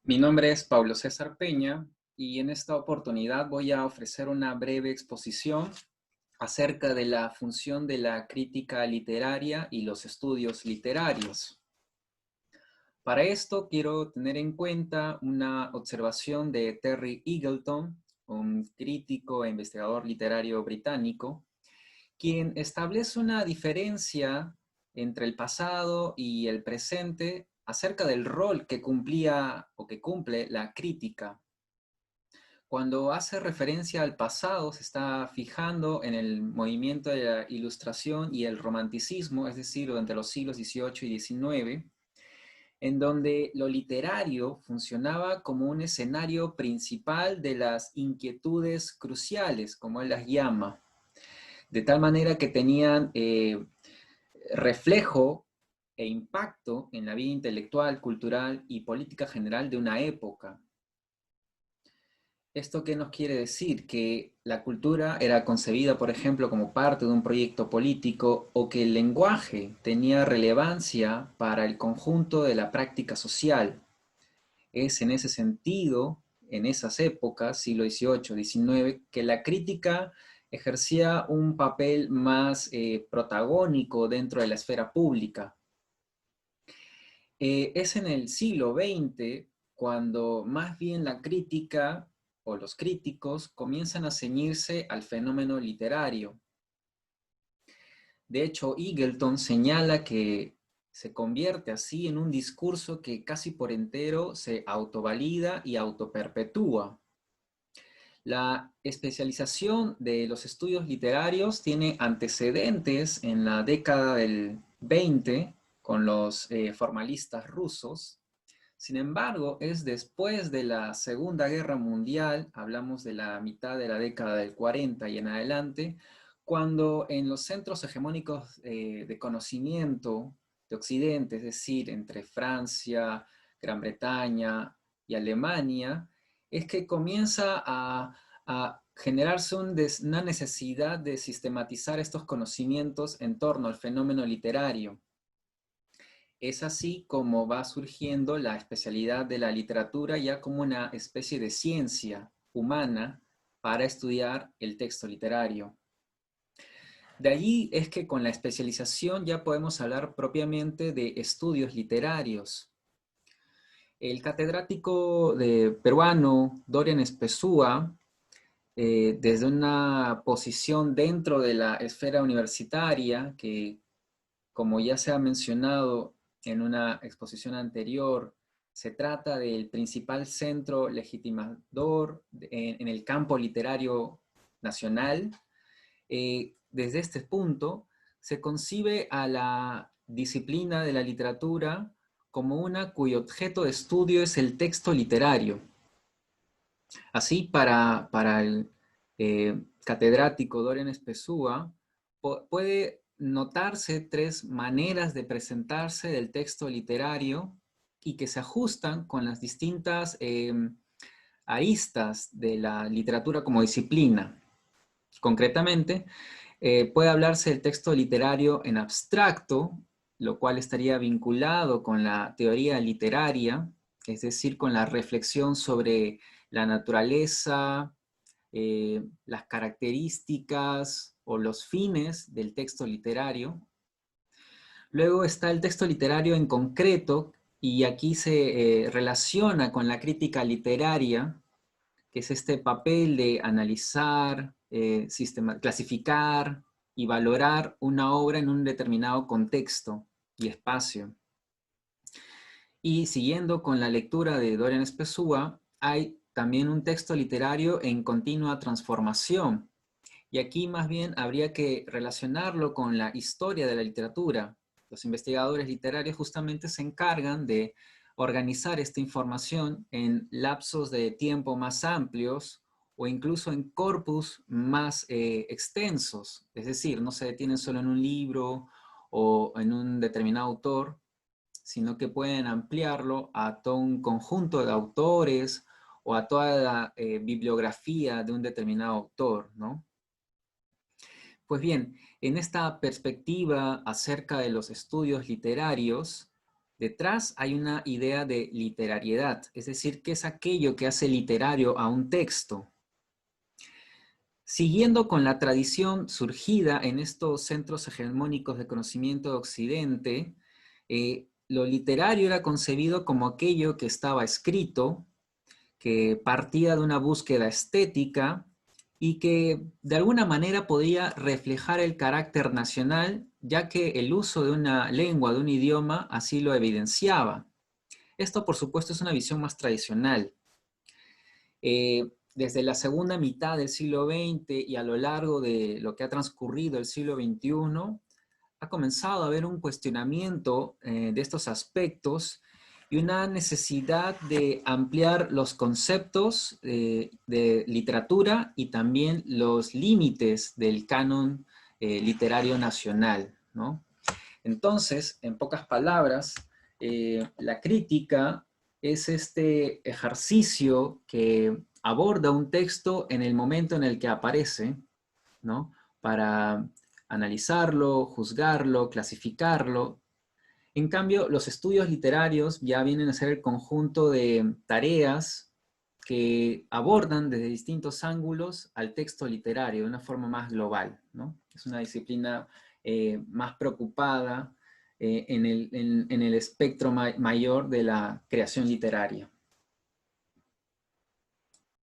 Mi nombre es Pablo César Peña y en esta oportunidad voy a ofrecer una breve exposición acerca de la función de la crítica literaria y los estudios literarios. Para esto quiero tener en cuenta una observación de Terry Eagleton, un crítico e investigador literario británico, quien establece una diferencia entre el pasado y el presente acerca del rol que cumplía o que cumple la crítica. Cuando hace referencia al pasado, se está fijando en el movimiento de la Ilustración y el Romanticismo, es decir, durante los siglos XVIII y XIX, en donde lo literario funcionaba como un escenario principal de las inquietudes cruciales, como él las llama, de tal manera que tenían reflejo e impacto en la vida intelectual, cultural y política general de una época. ¿Esto qué nos quiere decir? Que la cultura era concebida, por ejemplo, como parte de un proyecto político o que el lenguaje tenía relevancia para el conjunto de la práctica social. Es en ese sentido, en esas épocas, siglo XVIII, XIX, que la crítica ejercía un papel más protagónico dentro de la esfera pública. Es en el siglo XX cuando más bien la crítica o los críticos comienzan a ceñirse al fenómeno literario. De hecho, Eagleton señala que se convierte así en un discurso que casi por entero se autovalida y autoperpetúa. La especialización de los estudios literarios tiene antecedentes en la década del 20 con los formalistas rusos. Sin embargo, es después de la Segunda Guerra Mundial, hablamos de la mitad de la década del 40 y en adelante, cuando en los centros hegemónicos de conocimiento de Occidente, es decir, entre Francia, Gran Bretaña y Alemania, es que comienza a generarse una necesidad de sistematizar estos conocimientos en torno al fenómeno literario. Es así como va surgiendo la especialidad de la literatura ya como una especie de ciencia humana para estudiar el texto literario. De allí es que con la especialización ya podemos hablar propiamente de estudios literarios. El catedrático peruano Dorian Espesúa, desde una posición dentro de la esfera universitaria, que como ya se ha mencionado en una exposición anterior, se trata del principal centro legitimador en el campo literario nacional. Desde este punto, se concibe a la disciplina de la literatura como una cuyo objeto de estudio es el texto literario. Así, para el catedrático Dorian Espesúa, puede notarse tres maneras de presentarse del texto literario y que se ajustan con las distintas aristas de la literatura como disciplina. Concretamente, puede hablarse del texto literario en abstracto, lo cual estaría vinculado con la teoría literaria, es decir, con la reflexión sobre la naturaleza, las características o los fines del texto literario. Luego está el texto literario en concreto, y aquí se relaciona con la crítica literaria, que es este papel de analizar, clasificar y valorar una obra en un determinado contexto y espacio. Y siguiendo con la lectura de Dorian Espesúa, hay también un texto literario en continua transformación. Y aquí más bien habría que relacionarlo con la historia de la literatura. Los investigadores literarios justamente se encargan de organizar esta información en lapsos de tiempo más amplios o incluso en corpus más extensos. Es decir, no se detienen solo en un libro o en un determinado autor, sino que pueden ampliarlo a todo un conjunto de autores o a toda la bibliografía de un determinado autor, ¿no? Pues bien, en esta perspectiva acerca de los estudios literarios, Detrás hay una idea de literariedad, es decir, ¿qué es aquello que hace literario a un texto? Siguiendo con la tradición surgida en estos centros hegemónicos de conocimiento de Occidente, lo literario era concebido como aquello que estaba escrito, que partía de una búsqueda estética y que de alguna manera podía reflejar el carácter nacional, ya que el uso de una lengua, de un idioma, así lo evidenciaba. Esto, por supuesto, es una visión más tradicional. Desde la segunda mitad del siglo XX y a lo largo de lo que ha transcurrido el siglo XXI, ha comenzado a haber un cuestionamiento de estos aspectos y una necesidad de ampliar los conceptos de literatura y también los límites del canon literario nacional, ¿no? Entonces, en pocas palabras, la crítica es este ejercicio que aborda un texto en el momento en el que aparece, ¿no? Para analizarlo, juzgarlo, clasificarlo. En cambio, los estudios literarios ya vienen a ser el conjunto de tareas que abordan desde distintos ángulos al texto literario de una forma más global, ¿no? Es una disciplina más preocupada en el espectro mayor de la creación literaria.